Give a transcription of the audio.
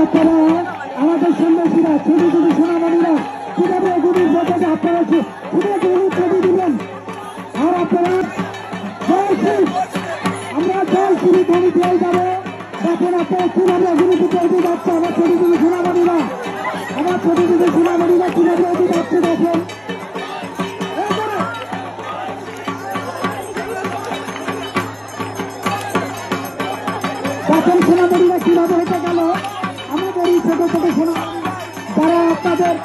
আপনারা আমাদের সন্ন্যাসীরা ছোট ছোট সোনামণিরা কিভাবে এগুলির ব্যাপারে আপনারা কিভাবে ছবি দিবেন। আর আপনারা আমরা জল শুরু ধ্বনি পেয়ে যাবো। দেখেন আপনারা কিভাবে এগুলিতে তৈরি যাচ্ছে আমার ছোট ছোট সোনামণিরা, আমার ছোট ছোট সোনামণিরা কিভাবে এগিয়ে যাচ্ছে দেখেন। দেখেন সোনামণিরা কিভাবে হেঁটে গেল আমাদের এই ছোট ছোট সোনামণিরা, যারা আপনাদের